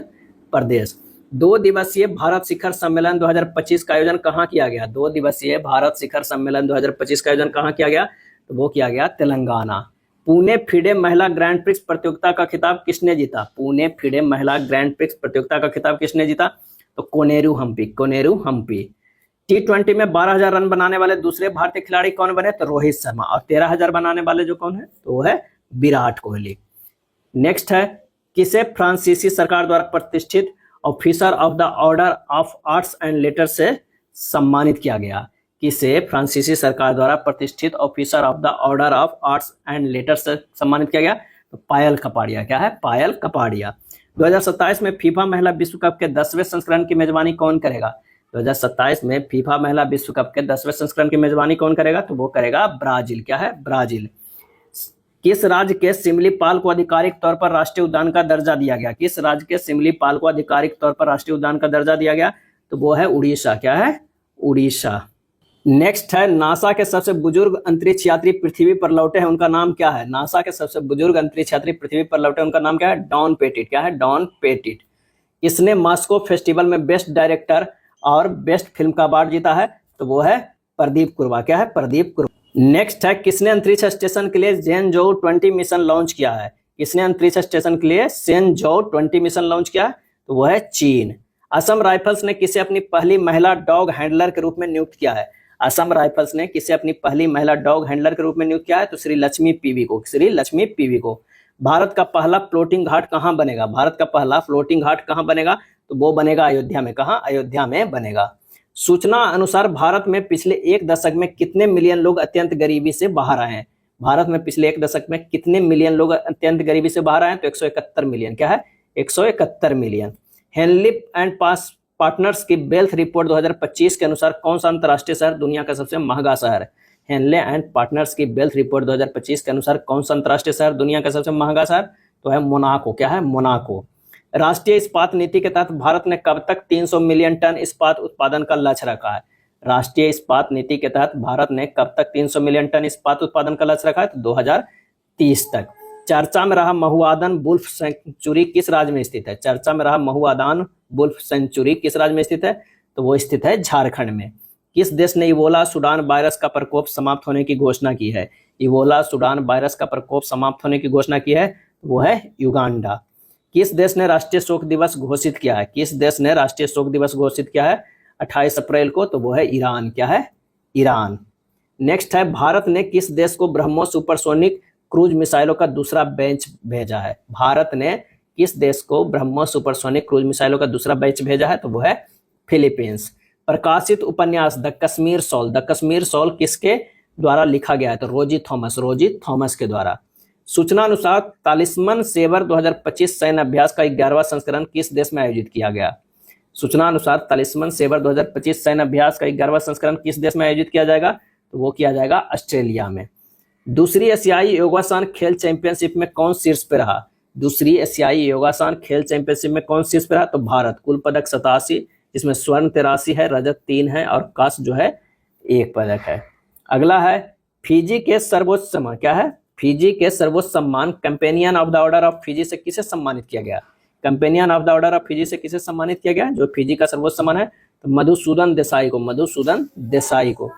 प्रदेश। 2 दिवसीय भारत शिखर सम्मेलन 2025 का आयोजन कहाँ किया गया? 2 दिवसीय भारत शिखर सम्मेलन 2025 का आयोजन कहाँ किया गया? तो वो किया गया तेलंगाना। पुणे फिडे महिला ग्रैंड प्रिक्स प्रतियोगिता का खिताब किसने जीता? पुणे फिडे महिला ग्रैंड प्रिक्स प्रतियोगिता का खिताब किसने जीता? तो कोनेरू हम्पी। T20 में 12,000 रन बनाने वाले दूसरे भारतीय खिलाड़ी कौन बने? तो रोहित शर्मा। और 13,000 बनाने वाले जो कौन है? तो वो है विराट कोहली। नेक्स्ट है, किसे फ्रांसीसी सरकार द्वारा प्रतिष्ठित officer of the order of arts and later से सम्मानित किया गया? किसे फ्रांसीसी सरकार द्वारा प्रतिष्ठित officer of the order of arts and later से सम्मानित किया गया? तो पायल कपाड़िया। क्या है? पायल कपाड़िया। 2027 में फीफा महिला विश्व कप के 10वें संस्करण की मेजबानी कौन करेगा? 2027 में फीफा महिला विश्व कप के 10वें संस्करण की मेजबानी कौन करेगा? तो वो करेगा ब्राजील। क्या है? ब्राजील। किस राज्य के सिमलीपाल को आधिकारिक तौर पर राष्ट्रीय उद्यान का दर्जा दिया गया? किस राज्य के सिमलीपाल को आधिकारिक तौर पर राष्ट्रीय उद्यान का दर्जा दिया गया? तो वो है उड़ीसा। क्या है? उड़ीसा। नेक्स्ट है, नासा के सबसे बुजुर्ग अंतरिक्ष यात्री पृथ्वी पर लौटे हैं, उनका नाम क्या है? नासा के सबसे बुजुर्ग अंतरिक्ष यात्री पृथ्वी पर लौटे, उनका नाम क्या है? Don Pettit. क्या है? Don Pettit. इसने मॉस्को फेस्टिवल में बेस्ट डायरेक्टर और बेस्ट फिल्म का अवार्ड जीता है? तो वो है प्रदीप कुरवा। क्या है? प्रदीप कुरवा। नेक्स्ट है, किसने अंतरिक्ष स्टेशन के लिए ज़ेनझोउ 20 मिशन लॉन्च किया है? किसने अंतरिक्ष स्टेशन के लिए ज़ेनझोउ 20 मिशन लॉन्च किया है? तो वो है चीन। असम राइफल्स ने किसे अपनी पहली महिला डॉग हैंडलर के रूप में नियुक्त किया है? असम राइफल्स ने किसे अपनी पहली महिला डॉग हैंडलर के रूप में नियुक्त किया है? तो श्री लक्ष्मी पीवी को। श्री लक्ष्मी पीवी को। भारत का पहला फ्लोटिंग घाट कहाँ बनेगा? भारत का पहला फ्लोटिंग घाट कहाँ बनेगा? तो वो बनेगा अयोध्या में। कहाँ? अयोध्या में बनेगा। सूचना अनुसार भारत में पिछले 1 दशक में कितने मिलियन लोग अत्यंत गरीबी से बाहर आए हैं? भारत में पिछले 1 दशक में कितने मिलियन लोग अत्यंत गरीबी से बाहर आए हैं? तो 171 मिलियन। क्या है? 171 मिलियन। हेनली एंड पार्टनर्स की वेल्थ रिपोर्ट 2025 के अनुसार कौन सा अंतर्राष्ट्रीय शहर दुनिया का सबसे महंगा शहर है? हेनले एंड पार्टनर्स की वेल्थ रिपोर्ट 2025 के अनुसार कौन सा अंतर्राष्ट्रीय शहर दुनिया का सबसे महंगा शहर? तो है मोनाको। क्या है? मोनाको। राष्ट्रीय इस्पात नीति के तहत भारत ने कब तक 300 मिलियन टन इस्पात उत्पादन का लक्ष्य रखा है? राष्ट्रीय इस्पात नीति के तहत भारत ने कब तक 300 मिलियन टन इस्पात उत्पादन का लक्ष्य रखा है? तो 2030 तक। चर्चा में रहा महुआदान वुल्फ सेंचुरी किस राज्य में स्थित है? चर्चा में रहा महुआदान वुल्फ सेंचुरी किस राज्य में स्थित है? तो वो स्थित है झारखंड में। किस देश ने इबोला सूडान वायरस का प्रकोप समाप्त होने की घोषणा की है? इबोला सूडान वायरस का प्रकोप समाप्त होने की घोषणा की है? वो है युगांडा। किस देश ने राष्ट्रीय शोक दिवस घोषित किया है? किस देश ने राष्ट्रीय शोक दिवस घोषित किया है? 28 अप्रैल को, तो वो है ईरान। क्या है? ईरान। नेक्स्ट है, भारत ने किस देश को ब्रह्मोस सुपरसोनिक क्रूज मिसाइलों का दूसरा बैच भेजा है? भारत ने किस देश को ब्रह्मोस सुपरसोनिक क्रूज मिसाइलों का दूसरा बैच भेजा है? तो वो है फिलीपींस। प्रकाशित उपन्यास the Kashmir shawl, the Kashmir shawl किसके द्वारा लिखा गया है? तो रोजी थॉमस के द्वारा। सूचना अनुसार तालिस्मन सेवर 2025 सैन्य अभ्यास का 11वां संस्करण किस देश में आयोजित किया गया? सूचना अनुसार तालिस्मन सेवर 2025 सैन्य अभ्यास का 11वां संस्करण किस देश में आयोजित किया जाएगा? तो वो किया जाएगा ऑस्ट्रेलिया में। दूसरी एशियाई योगासन खेल चैंपियनशिप में कौन शीर्ष पे रहा? दूसरी एशियाई योगासन खेल चैंपियनशिप में कौन शीर्ष पे रहा? तो भारत। कुल पदक 87, जिसमें स्वर्ण 83 है, रजत 3 है और कांस्य जो है 1 पदक है। अगला है, फिजी के सर्वोच्च सम्मान। क्या है? फिजी के सर्वोच्च सम्मान companion of the order of Fiji से किसे सम्मानित किया गया? Companion of the order of Fiji से किसे सम्मानित किया गया? जो फिजी का सर्वोच्च सम्मान है, तो मधुसूदन देसाई को।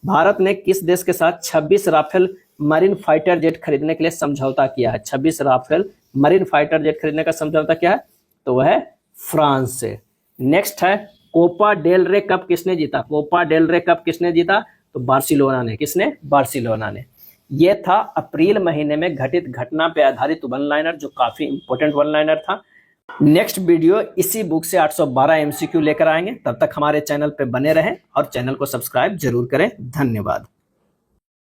भारत ने किस देश के साथ 26 राफेल मरीन फाइटर जेट खरीदने के लिए समझौता किया है? 26 राफेल मरीन फाइटर जेट खरीदने का समझौता क्या है? तो वह है फ्रांस से। नेक्स्ट है, कोपा डेल रे कप किसने जीता? कोपा डेल रे कप किसने जीता? तो बार्सिलोना ने। किसने? बार्सिलोना ने। यह था अप्रैल महीने में घटित घटना पे आधारित वन लाइनर, जो काफी इंपॉर्टेंट वन लाइनर था। नेक्स्ट वीडियो इसी बुक से 812 एमसीक्यू लेकर आएंगे। तब तक हमारे चैनल पे बने रहें और चैनल को सब्सक्राइब जरूर करें। धन्यवाद।